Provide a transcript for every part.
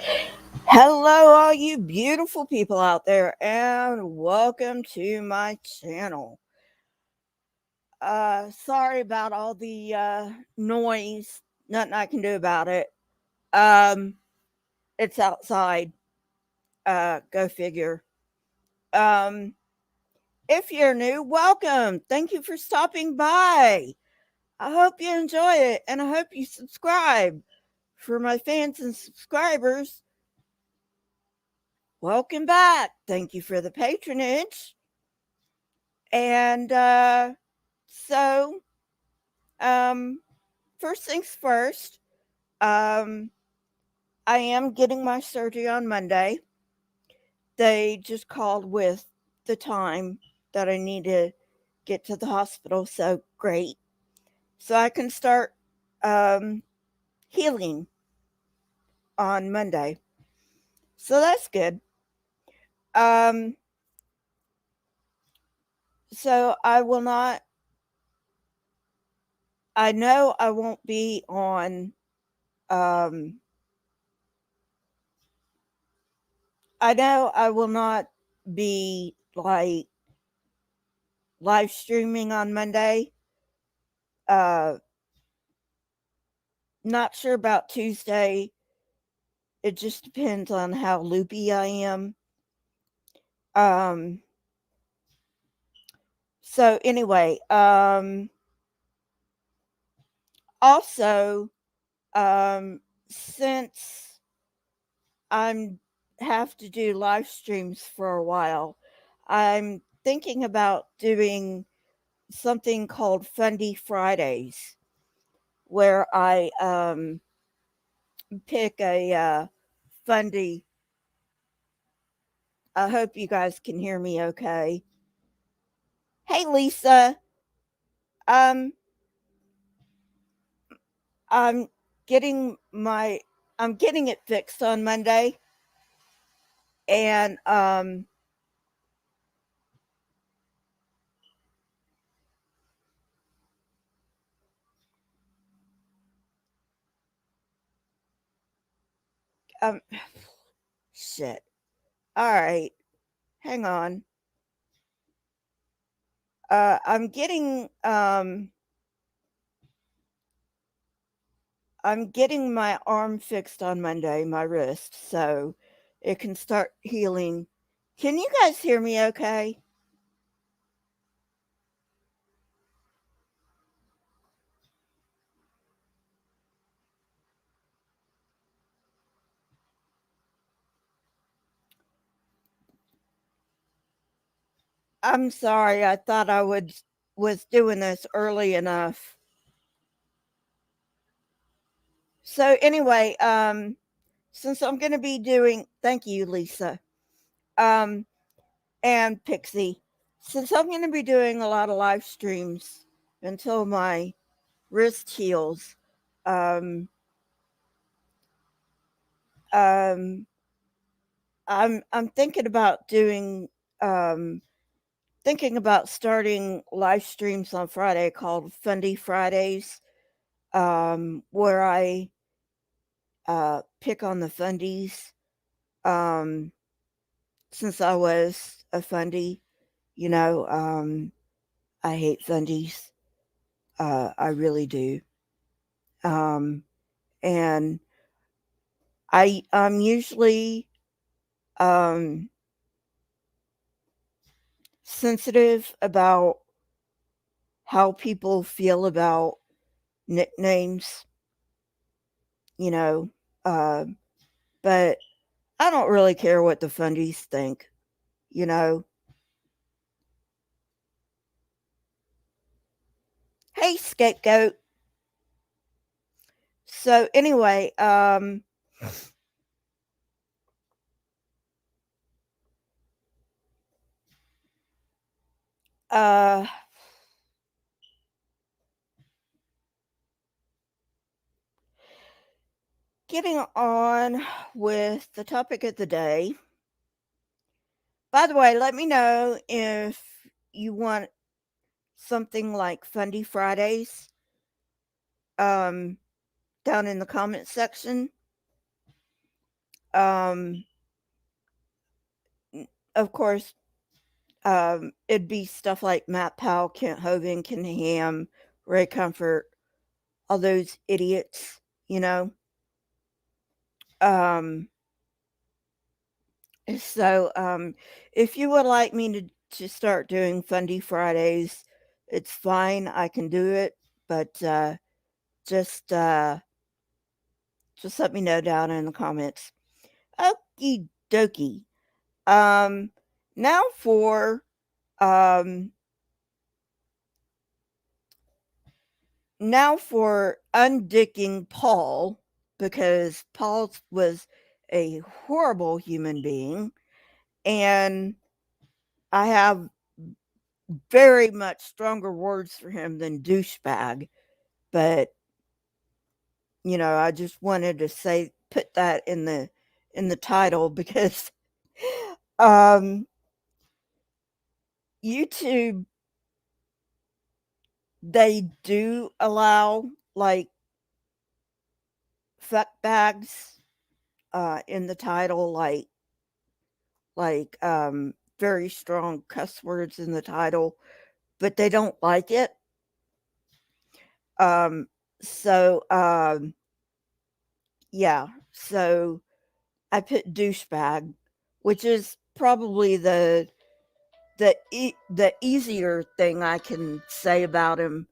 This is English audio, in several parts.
Hello, all you beautiful people out there, and welcome to my channel. Sorry about all the noise. Nothing I can do about it. Um, it's outside. Go figure. Um, if you're new, welcome. Thank you for stopping by. I hope you enjoy it, and I hope you subscribe. For my fans and subscribers, welcome back. Thank you for the patronage. And so, um, first things first, um, I am getting my surgery on Monday. They just called with the time that I need to get to the hospital, so great. So I can start um, healing on Monday. So that's good. Um, so I will not, I know I won't be on um, I know I will not be like live streaming on Monday. Uh, Not sure about Tuesday. It just depends on how loopy I am. Um, so anyway, also, um, since I'm have to do live streams for a while, I'm thinking about doing something called Fundy Fridays, where I pick a fundy. I hope you guys can hear me okay. Hey Lisa, um I'm getting my I'm getting it fixed on Monday, and um shit. All right. Hang on. Uh I'm getting um I'm getting my arm fixed on Monday, my wrist, so it can start healing. Can you guys hear me okay? I'm sorry. I thought I would was doing this early enough. So anyway, since I'm going to be doing thank you Lisa. Um and Pixie. Since I'm going to be doing a lot of live streams until my wrist heals, um um I'm thinking about doing um thinking about starting live streams on Friday called Fundy Fridays, where I pick on the fundies. Um, since I was a fundy, you know, I hate fundies. I really do. Um, and I'm usually um, sensitive about how people feel about nicknames, you know, uh, but I don't really care what the fundies think, you know. Hey, scapegoat. So anyway, uh, getting on with the topic of the day. By the way, let me know if you want something like Fundy Fridays um, down in the comment section. Um, of course, it'd be stuff like Matt Powell, Kent Hovind, Ken Ham, Ray Comfort, all those idiots, you know. Um, so if you would like me to start doing Fundy Fridays, it's fine. I can do it, but just uh, just let me know down in the comments. Okie dokie. Um, now for um, undicking Paul, because Paul was a horrible human being, and I have very much stronger words for him than douchebag, but I just wanted to put that in the title because um YouTube, they do allow like fuck bags in the title, like very strong cuss words in the title, but they don't like it. Um so yeah, so I put douchebag, which is probably the easier thing I can say about him.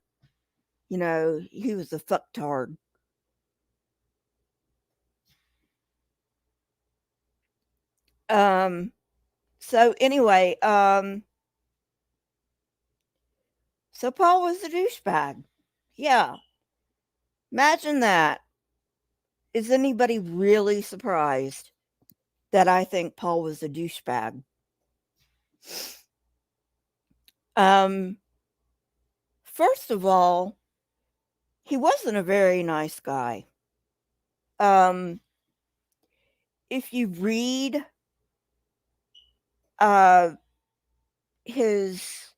He was a fucktard. Um so anyway, so Paul was a douchebag. Yeah. Imagine that. Is anybody really surprised that I think Paul was a douchebag? Um First of all, he wasn't a very nice guy. Um if you read uh his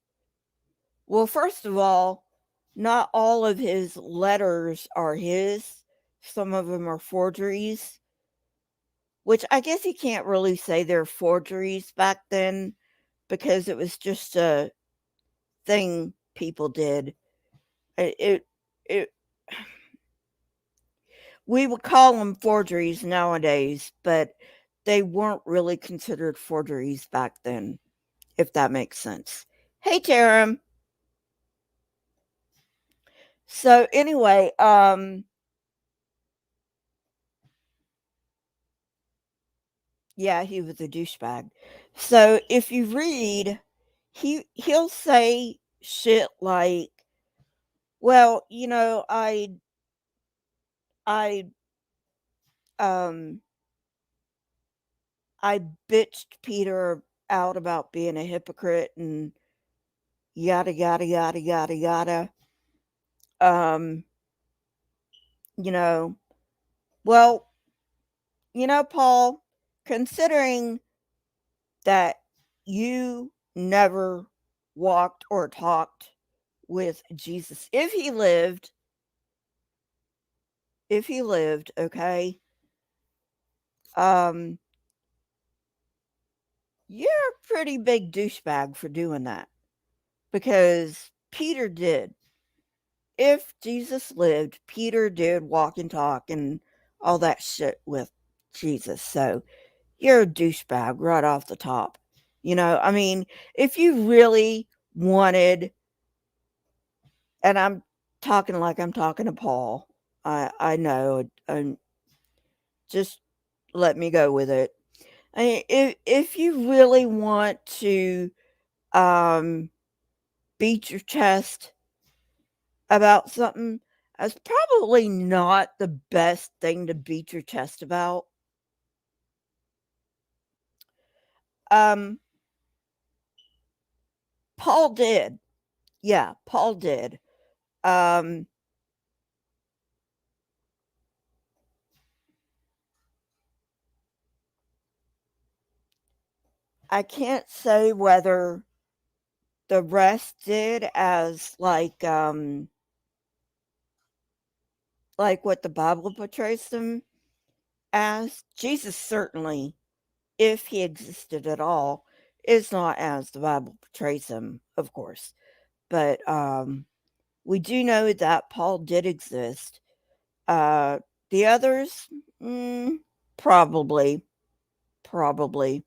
well, first of all, not all of his letters are his. Some of them are forgeries, which I guess you can't really say they're forgeries back then because it was just a thing people did. It we would call them forgeries nowadays, but they weren't really considered forgeries back then, if that makes sense. Hey, Taram. So anyway, yeah, he was a douchebag. So if you read, he'll say shit like, "Well, I um I bitched Peter out about being a hypocrite and yada yada yada yada yada." Um, you know, well, Paul, considering that you never walked or talked with Jesus, if he lived, okay, um, you're a pretty big douchebag for doing that because Peter did. If Jesus lived, Peter did walk and talk and all that shit with Jesus. So you're a douchebag right off the top. I mean, if you really wanted, and I'm talking like I'm talking to Paul, I know, and just let me go with it. I mean, if you really want to um, beat your chest about something, that's probably not the best thing to beat your chest about. Um, Paul did. Yeah, Paul did. Um, I can't say whether the rest did as like what the Bible portrays them. as Jesus certainly, if he existed at all, is not as the Bible portrays him, of course. But we do know that Paul did exist. Uh, the others, probably, probably.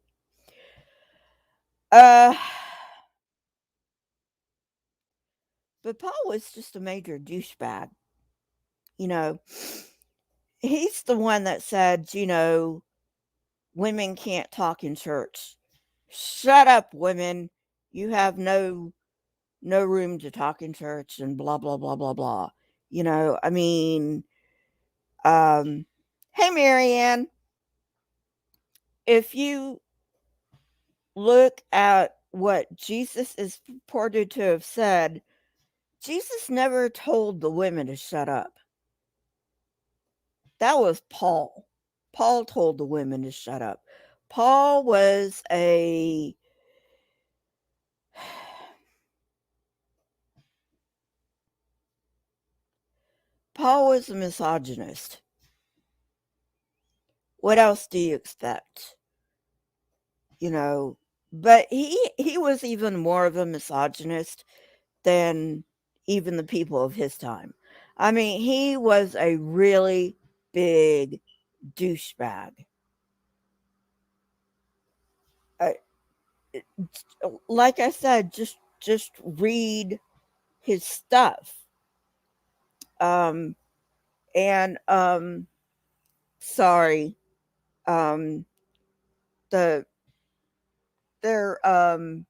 Uh, but Paul was just a major douchebag. You know, he's the one that said, women can't talk in church. Shut up, women. You have no room to talk in church and blah blah blah blah blah. I mean, um hey Marianne, if you look at what Jesus is purported to have said, Jesus never told the women to shut up. That was Paul. Paul told the women to shut up. Paul was a Paul was a misogynist. What else do you expect? You know, but he was even more of a misogynist than even the people of his time. I mean, he was a really big douchebag. Uh, like I said, just read his stuff. Um, and sorry, um, the they're um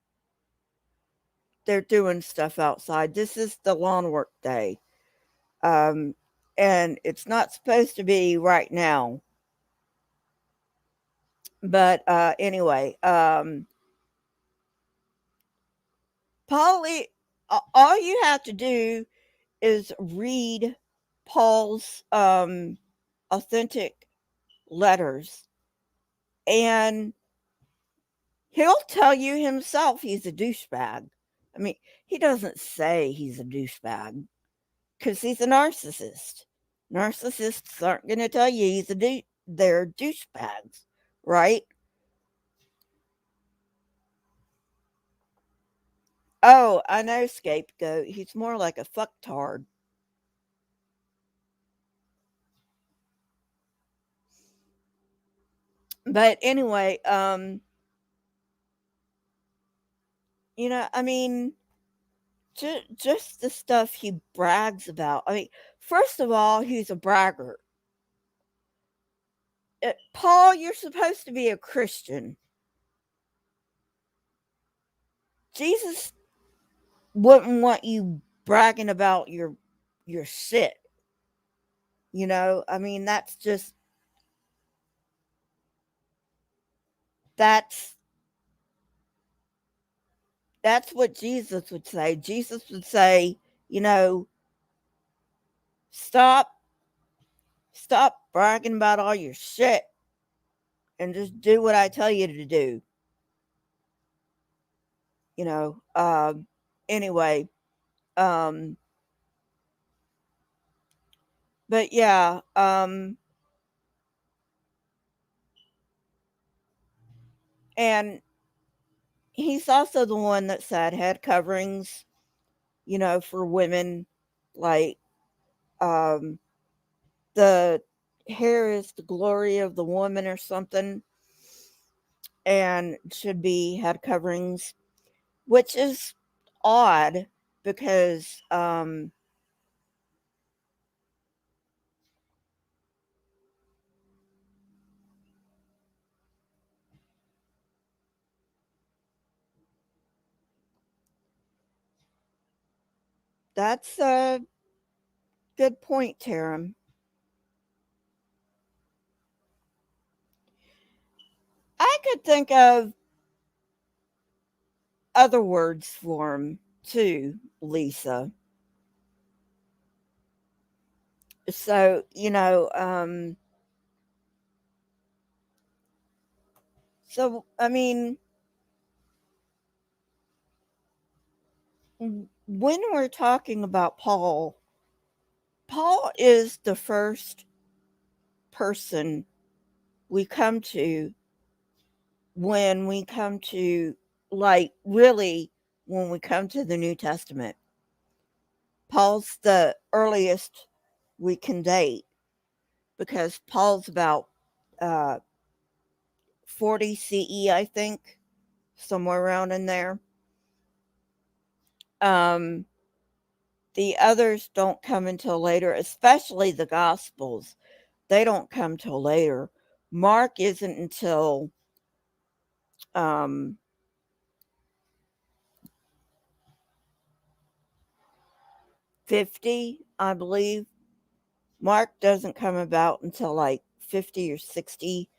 they're doing stuff outside. This is the lawn work day, um, and it's not supposed to be right now. But anyway, Polly, all you have to do is read Paul's authentic letters, and he'll tell you himself he's a douchebag. I mean, he doesn't say he's a douchebag because he's a narcissist. Narcissists aren't going to tell you they're douchebags, right? Oh, I know, scapegoat. He's more like a fucktard. But anyway, I mean, just the stuff he brags about. I mean, first of all, he's a braggart. Paul, you're supposed to be a Christian. Jesus wouldn't want you bragging about your shit. I mean, that's that's what Jesus would say. Jesus would say, you know, stop bragging about all your shit and just do what I tell you to do. You know. Anyway, um but yeah, and he's also the one that said head coverings, for women, like, um the hair is the glory of the woman or something, and should be head coverings, which is odd because that's a good point, Taram. I could think of other words for him too, Lisa. So, I mean, when we're talking about Paul is the first person we come to when we come to, like, really, when we come to the New Testament. Paul's the earliest we can date because Paul's about uh, 40 CE, I think, somewhere around in there. Um, the others don't come until later, especially the Gospels. They don't come till later. Mark isn't until um, 50, I believe. Mark doesn't come about until like 50 or 60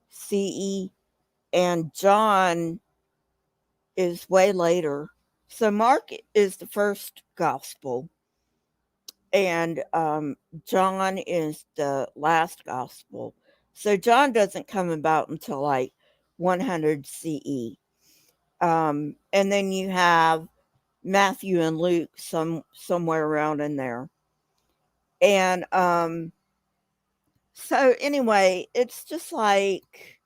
CE, and John is way later. So Mark is the first gospel, and John is the last gospel. So John doesn't come about until like 100 CE. And then you have Matthew and Luke somewhere around in there. And so anyway, it's just like,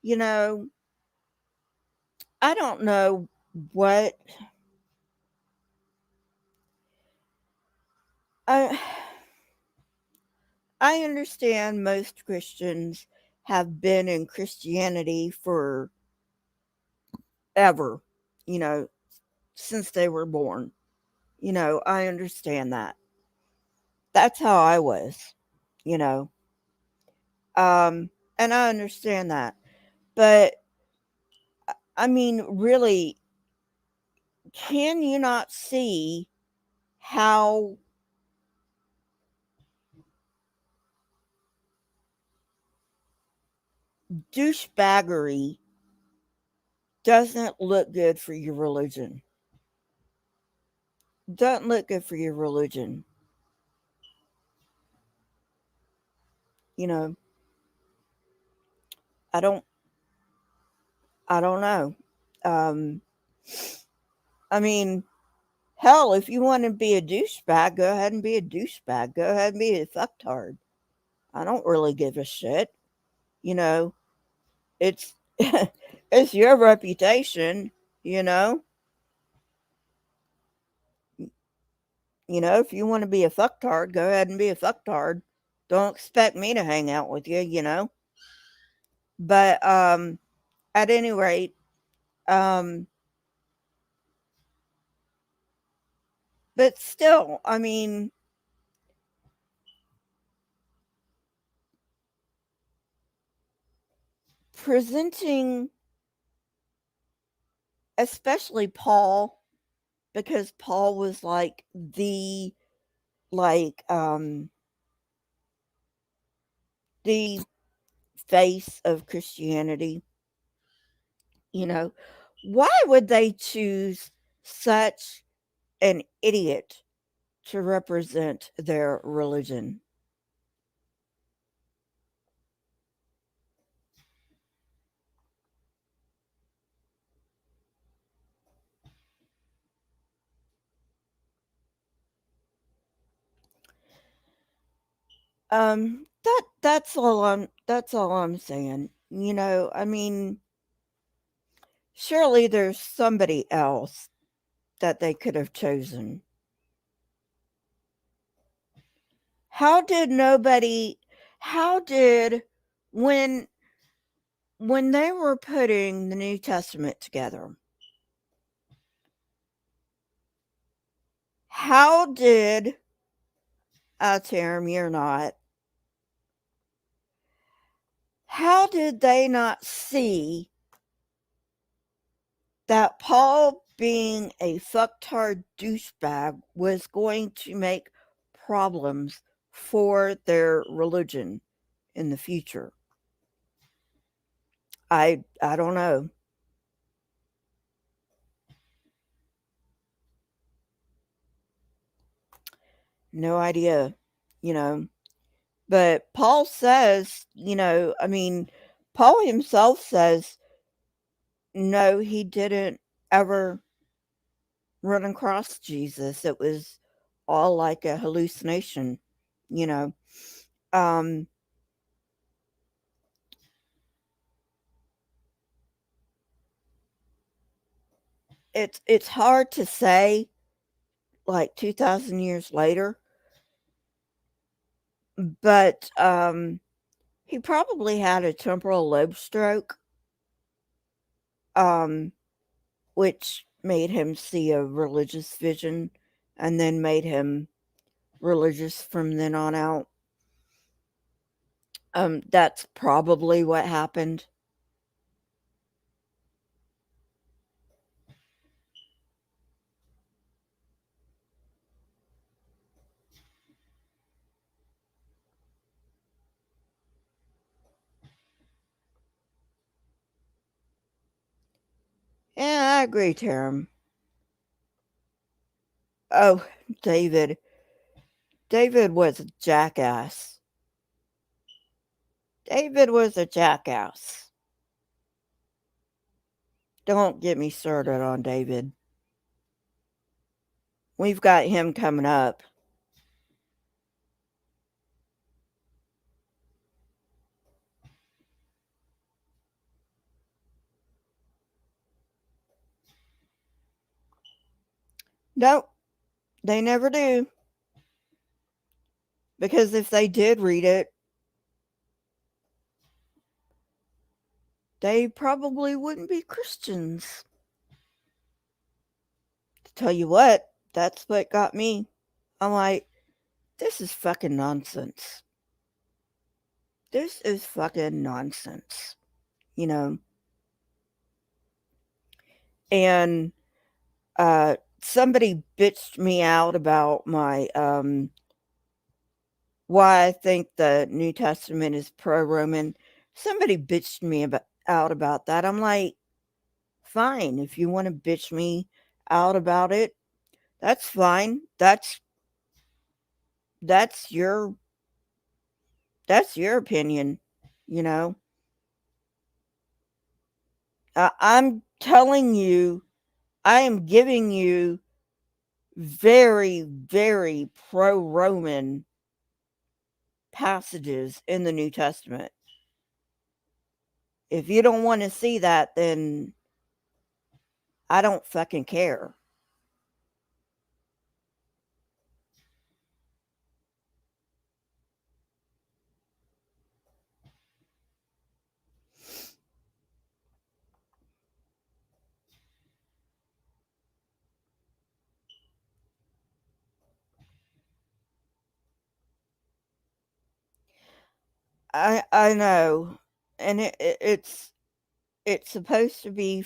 you know, I don't know what I I understand most Christians have been in Christianity for ever, you know, since they were born. I understand that. That's how I was, you know. And I understand that. But I mean, really, can you not see how douchebaggery doesn't look good for your religion? Doesn't look good for your religion. You know, I don't I don't know. Um I mean, hell, if you want to be a douchebag, go ahead and be a douchebag. Go ahead and be a fucktard. I don't really give a shit. You know, it's it's your reputation, you know. If you want to be a fucktard, go ahead and be a fucktard. Don't expect me to hang out with you, you know. But at any rate, um but still, I mean, presenting, especially Paul, because Paul was like like the face of Christianity, you know. Why would they choose such an idiot to represent their religion? That's all I'm saying. I mean, surely there's somebody else that they could have chosen. How did nobody how did when they were putting the New Testament together, how did Jeremy or not, how did they not see that Paul being a fucktard douchebag was going to make problems for their religion in the future? I don't know. No idea, you know. But Paul says, I mean, Paul himself says no, he didn't ever run across Jesus. It was all like a hallucination, you know. Um it's hard to say, like 2,000 years later, but he probably had a temporal lobe stroke, um, which made him see a religious vision, and then made him religious from then on out. That's probably what happened. Yeah, I agree, Taram. Oh, David. David was a jackass. David was a jackass. Don't get me started on David. We've got him coming up. Nope, they never do. Because if they did read it, they probably wouldn't be Christians. To tell you what, that's what got me. I'm like, this is fucking nonsense. This is fucking nonsense. You know? And somebody bitched me out about my why I think the New Testament is pro-Roman. Somebody bitched me out about that. I'm like, fine, if you want to bitch me out about it, that's fine. That's your opinion, you know. I'm telling you, I am giving you very, very pro-Roman passages in the New Testament. If you don't want to see that, then I don't fucking care. I know, and it's supposed to be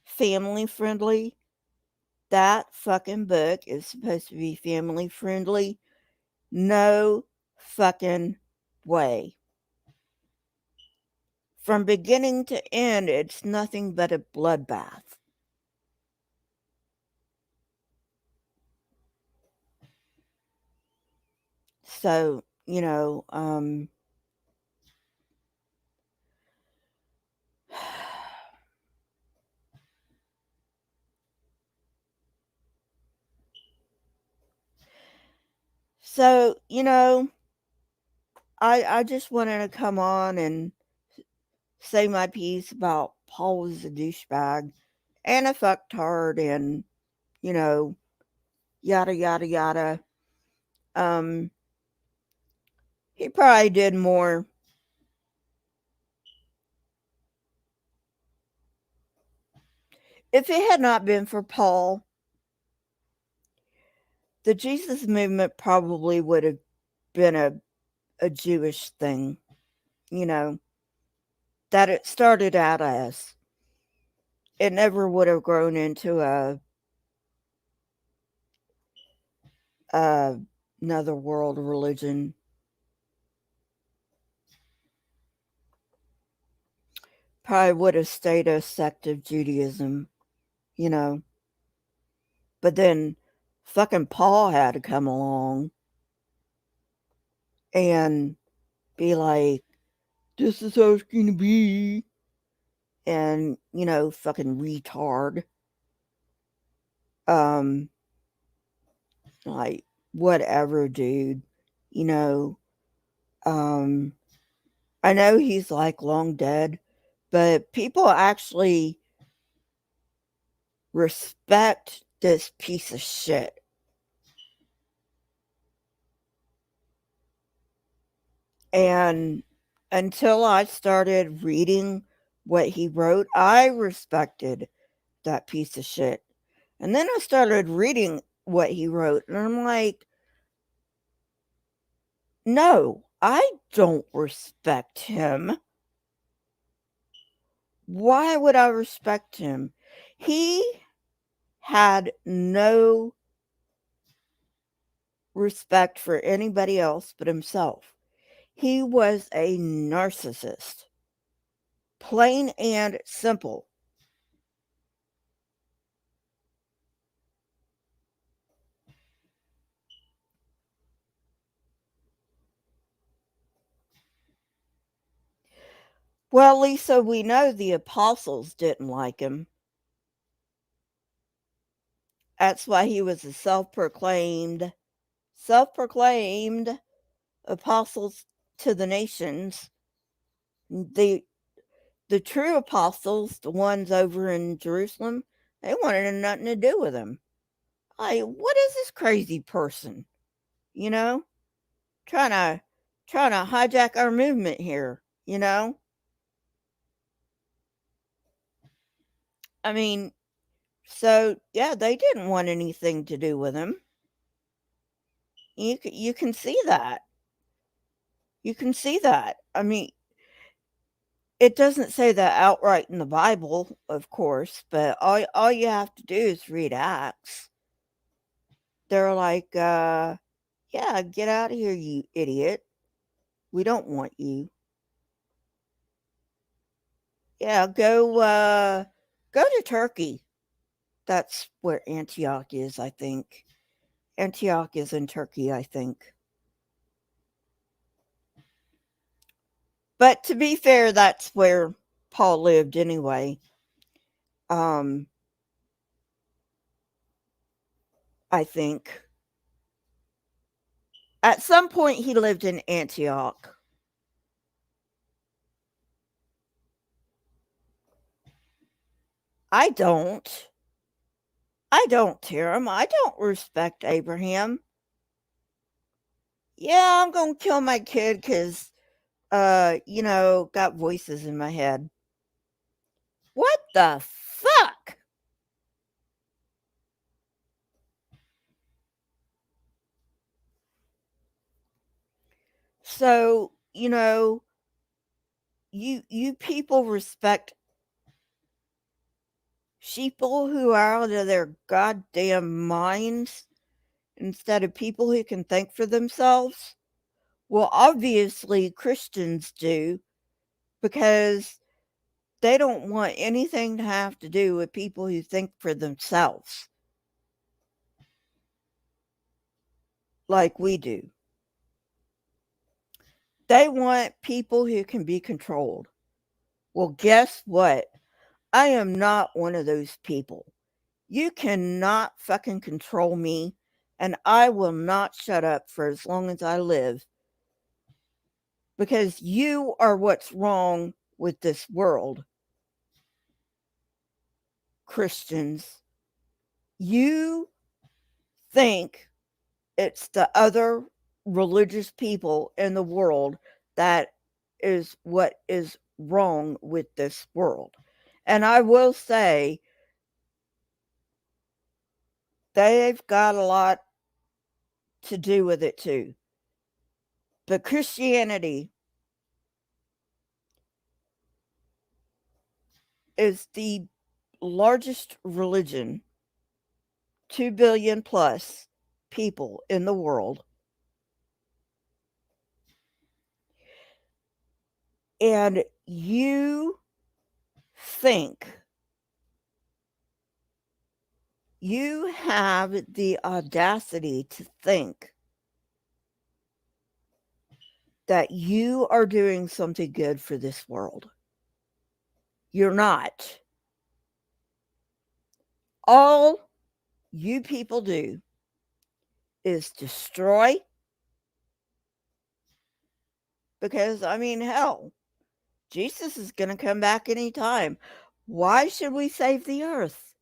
family friendly. That fucking book is supposed to be family friendly. No fucking way. From beginning to end, it's nothing but a bloodbath. So, so, I just wanted to come on and say my piece about Paul was a douchebag and a fucktard and, you know, yada yada yada. Um, he probably did more. If it had not been for Paul, the Jesus movement probably would have been a Jewish thing, you know, that it started out as. It never would have grown into a another world religion. Probably would have stayed a sect of Judaism, you know. But then fucking Paul had to come along and be like, this is how it's gonna be. And, fucking retard. Um, like, whatever, dude. You know, um, I know he's like long dead, but people actually respect this piece of shit. And until I started reading what he wrote, I respected that piece of shit. And then I started reading what he wrote, and I'm like, no, I don't respect him. Why would I respect him? He had no respect for anybody else but himself. He was a narcissist, plain and simple. Well, Lisa, we know the apostles didn't like him. That's why he was a self-proclaimed apostles to the nations. The the true apostles, the ones over in Jerusalem, they wanted nothing to do with him. What is this crazy person? You know, trying to trying to hijack our movement here. I mean, so yeah, they didn't want anything to do with him. You can see that. You can see that. I mean, it doesn't say that outright in the Bible, of course, but all you have to do is read Acts. They're like, yeah, get out of here, you idiot. We don't want you. Yeah, go to Turkey. That's where Antioch is, I think. Antioch is in Turkey, I think. But to be fair, that's where Paul lived anyway. Um, I think. At some point he lived in Antioch. I don't. I don't tear him. I don't respect Abraham. Yeah, I'm gonna kill my kid because, got voices in my head. What the fuck? So, you people respect sheeple who are out of their goddamn minds instead of people who can think for themselves? Well, obviously Christians do because they don't want anything to have to do with people who think for themselves like we do. They want people who can be controlled. Well, guess what? I am not one of those people. You cannot fucking control me, and I will not shut up for as long as I live because you are what's wrong with this world, Christians. You think it's the other religious people in the world that is what is wrong with this world. And I will say they've got a lot to do with it too. But Christianity is the largest religion, 2 billion plus people in the world. And you think you have the audacity to think that you are doing something good for this world. You're not. All you people do is destroy because, I mean, hell, Jesus is going to come back anytime. Why should we save the earth?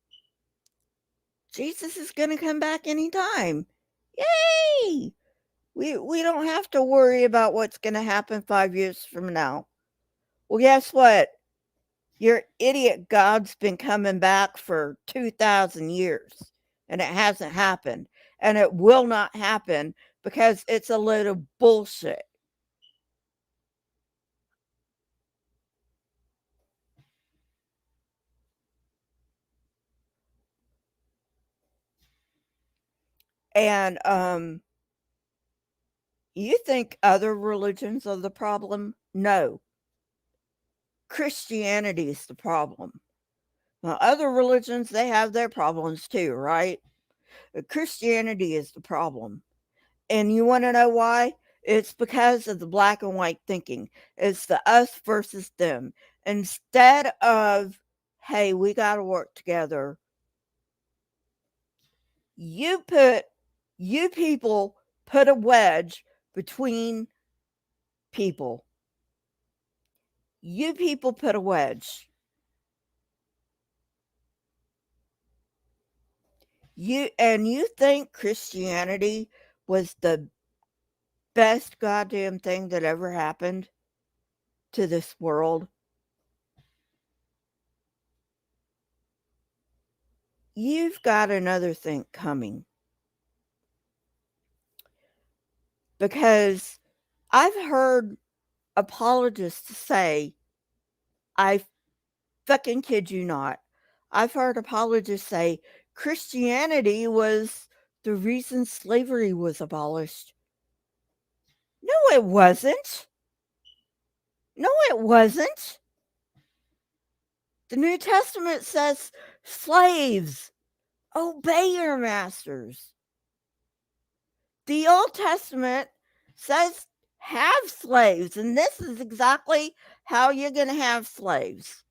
Jesus is going to come back anytime. Yay! We don't have to worry about what's going to happen 5 years from now. Well, guess what? Your idiot God's been coming back for 2,000 years and it hasn't happened. And it will not happen because it's a load of bullshit. And you think other religions are the problem? No. Christianity is the problem. Now, other religions, they have their problems too, right? But Christianity is the problem. And you want to know why? It's because of the black and white thinking. It's the us versus them. Instead of, hey, we got to work together, you people put a wedge between people. You people put a wedge. You think Christianity was the best goddamn thing that ever happened to this world? You've got another thing coming. Because I've heard apologists say, I fucking kid you not, I've heard apologists say Christianity was the reason slavery was abolished. No, it wasn't. No, it wasn't. The New Testament says, slaves, obey your masters. The Old Testament says, have slaves, and this is exactly how you're going to have slaves.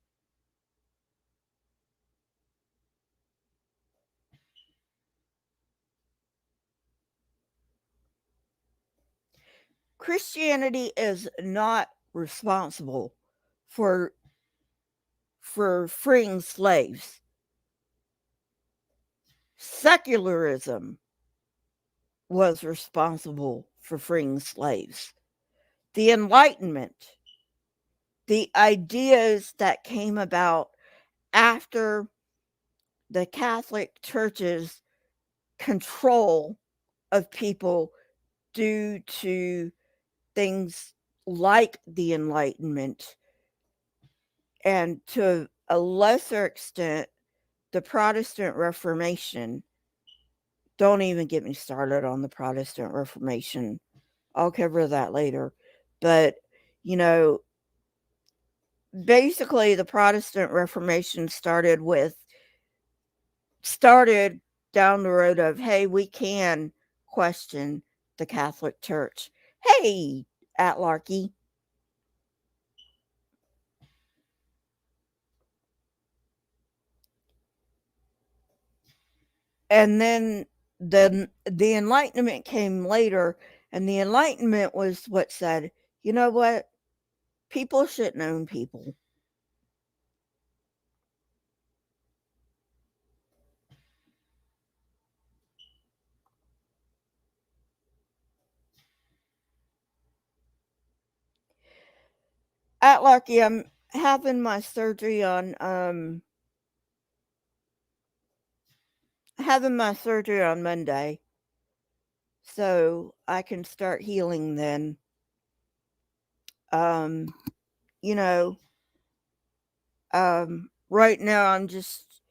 Christianity is not responsible for freeing slaves. Secularism was responsible for freeing slaves. The Enlightenment, the ideas that came about after the Catholic Church's control of people due to things like the Enlightenment, and to a lesser extent, the Protestant Reformation. Don't even get me started on the Protestant Reformation. I'll cover that later. But, you know, basically the Protestant Reformation started down the road of, hey, we can question the Catholic Church. Hey, Atlarky. And then the Enlightenment came later, and the Enlightenment was what said, you know what? People shouldn't own people. Atlarky, I'm having my surgery on Monday, so I can start healing then. Um, you know, right now I'm just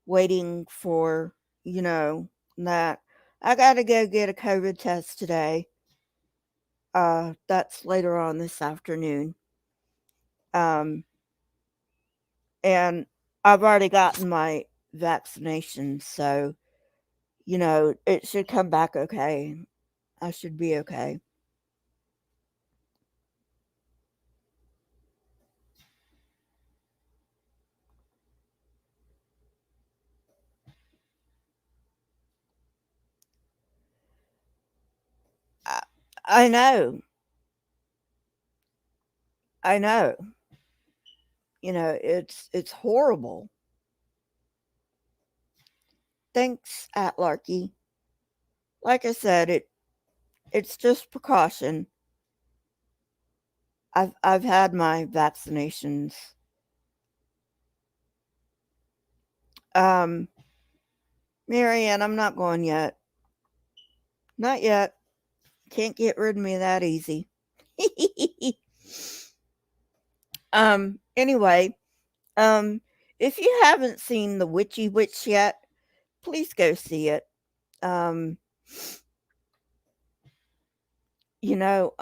waiting for, that I gotta go get a COVID test today. That's later on this afternoon. Um, and I've already gotten my vaccination, so, it should come back okay. I should be okay. I, I know. I know. It's horrible. Thanks, Atlarky. Like I said, it's just precaution. I've had my vaccinations. Um, Marianne, I'm not going yet. Not yet. Can't get rid of me that easy. Anyway, um, if you haven't seen The Witchy Witch yet, please go see it. Um, you know,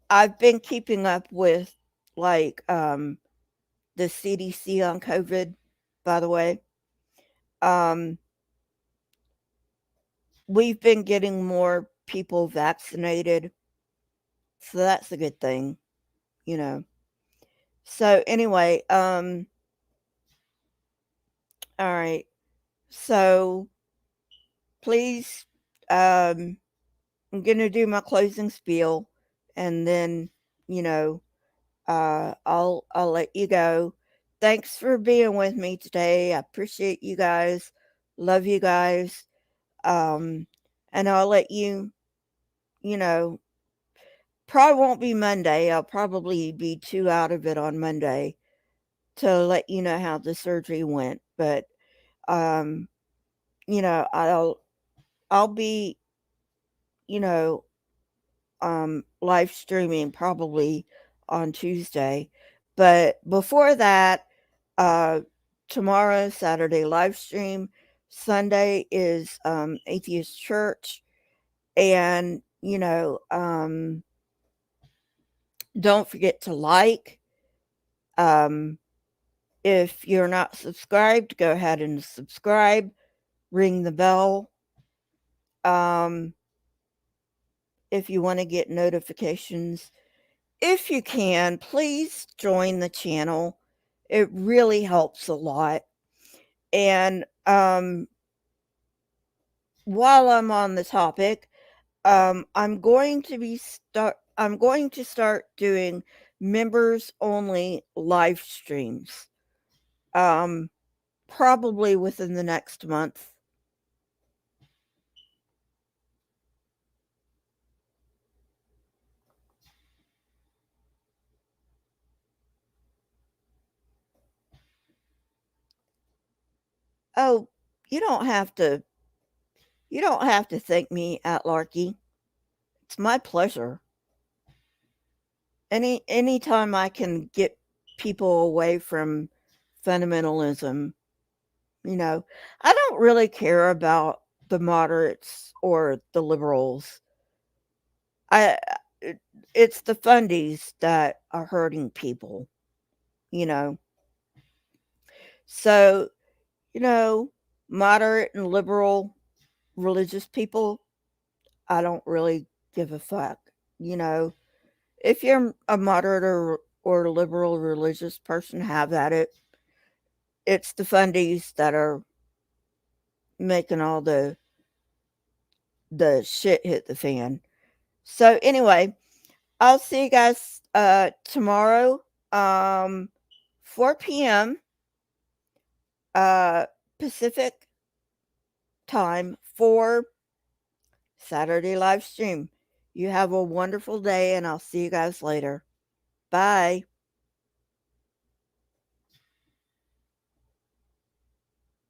I've been keeping up with like the CDC on COVID, by the way. Um, we've been getting more people vaccinated, so that's a good thing, you know. So anyway, all right. So please, I'm gonna do my closing spiel, and then you know, I'll let you go. Thanks for being with me today. I appreciate you guys. Love you guys. Um, and I'll let you, you know, probably won't be Monday. I'll probably be 2 out of it on Monday to let you know how the surgery went. But um, you know, I'll be, you know, live streaming probably on Tuesday. But before that, uh tomorrow, Saturday live stream. Sunday is Atheist Church. And, don't forget to like. Um, if you're not subscribed, go ahead and subscribe. Ring the bell. Um, if you want to get notifications. If you can, please join the channel. It really helps a lot. And while I'm on the topic, I'm going to start doing members only live streams. Um, probably within the next month. Oh, you don't have to you don't have to thank me, Atlarky. It's my pleasure. Anytime I can get people away from fundamentalism, I don't really care about the moderates or the liberals. I it's the fundies that are hurting people, you know. So, you know, moderate and liberal religious people, I don't really give a fuck. You know, if you're a moderate or liberal religious person, have at it. It's the fundies that are making all the shit hit the fan. So anyway, I'll see you guys tomorrow, 4 p.m. uh Pacific time for Saturday live stream. You have a wonderful day, and I'll see you guys later. Bye.